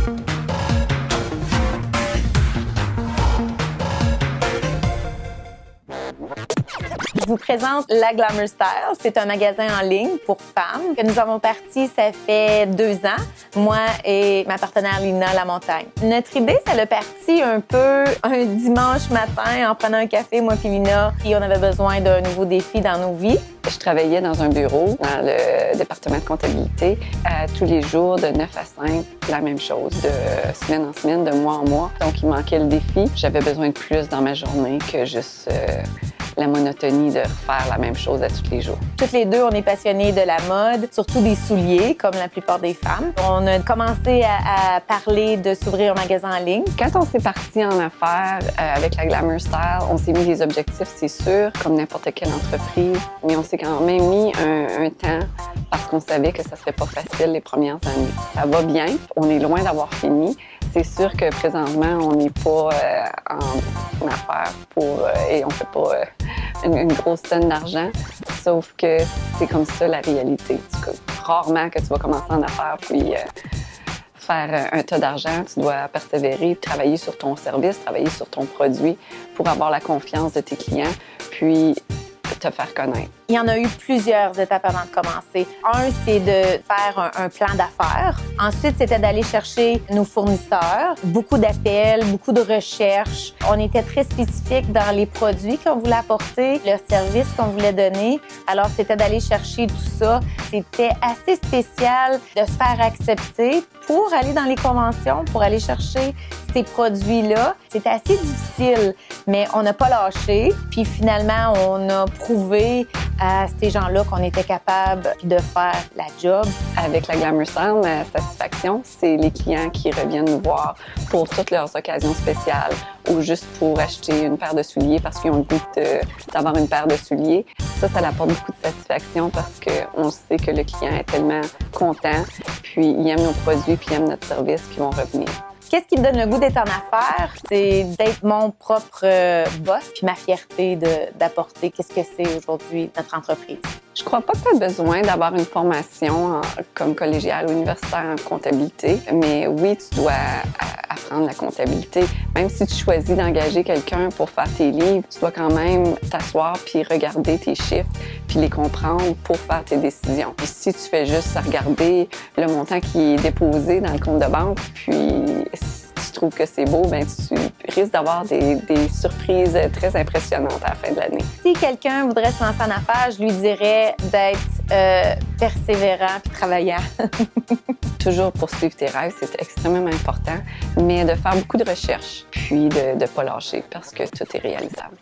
Je vous présente La Glamour Style. C'est un magasin en ligne pour femmes que nous avons parti, ça fait 2 ans, moi et ma partenaire Lina Lamontagne. Notre idée, ça l'a parti un peu un dimanche matin en prenant un café, moi et Lina, et on avait besoin d'un nouveau défi dans nos vies. Je travaillais dans un bureau, dans le département de comptabilité, tous les jours de 9 à 5, la même chose, de semaine en semaine, de mois en mois. Donc, il manquait le défi. J'avais besoin de plus dans ma journée que juste la monotonie de refaire la même chose à tous les jours. Toutes les deux, on est passionnés de la mode, surtout des souliers, comme la plupart des femmes. On a commencé à parler de s'ouvrir un magasin en ligne. Quand on s'est parti en affaires avec la Glamour Style, on s'est mis des objectifs, c'est sûr, comme n'importe quelle entreprise, mais on s'est quand même mis un temps parce qu'on savait que ça serait pas facile les premières années. Ça va bien, on est loin d'avoir fini. C'est sûr que présentement, on n'est pas en affaires et on fait pas une grosse tonne d'argent, sauf que c'est comme ça la réalité. Rarement que tu vas commencer en affaires puis faire un tas d'argent, tu dois persévérer, travailler sur ton service, travailler sur ton produit pour avoir la confiance de tes clients, puis te faire connaître. Il y en a eu plusieurs étapes avant de commencer. Un, c'est de faire un plan d'affaires. Ensuite, c'était d'aller chercher nos fournisseurs. Beaucoup d'appels, beaucoup de recherches. On était très spécifique dans les produits qu'on voulait apporter, le service qu'on voulait donner. Alors, c'était d'aller chercher tout ça. C'était assez spécial de se faire accepter pour aller dans les conventions, pour aller chercher ces produits-là. C'était assez difficile, mais on n'a pas lâché. Puis finalement, on a prouvé à ces gens-là qu'on était capable de faire la job. Avec la Glamour Style, ma satisfaction, c'est les clients qui reviennent nous voir pour toutes leurs occasions spéciales ou juste pour acheter une paire de souliers parce qu'ils ont le goût d'avoir une paire de souliers. Ça apporte beaucoup de satisfaction parce qu'on sait que le client est tellement content, puis il aime nos produits, puis il aime notre service, puis ils vont revenir. Qu'est-ce qui me donne le goût d'être en affaires? C'est d'être mon propre boss, puis ma fierté d'apporter qu'est-ce que c'est aujourd'hui notre entreprise. Je crois pas que tu as besoin d'avoir une formation comme collégiale ou universitaire en comptabilité, mais oui, tu dois apprendre la comptabilité. Même si tu choisis d'engager quelqu'un pour faire tes livres, tu dois quand même t'asseoir puis regarder tes chiffres puis les comprendre pour faire tes décisions. Puis si tu fais juste regarder le montant qui est déposé dans le compte de banque, puis si tu trouves que c'est beau, ben tu risques d'avoir des surprises très impressionnantes à la fin de l'année. Si quelqu'un voudrait se lancer en affaires, je lui dirais d'être persévérant et travaillant. Toujours poursuivre tes rêves, c'est extrêmement important, mais de faire beaucoup de recherches, puis de ne pas lâcher parce que tout est réalisable.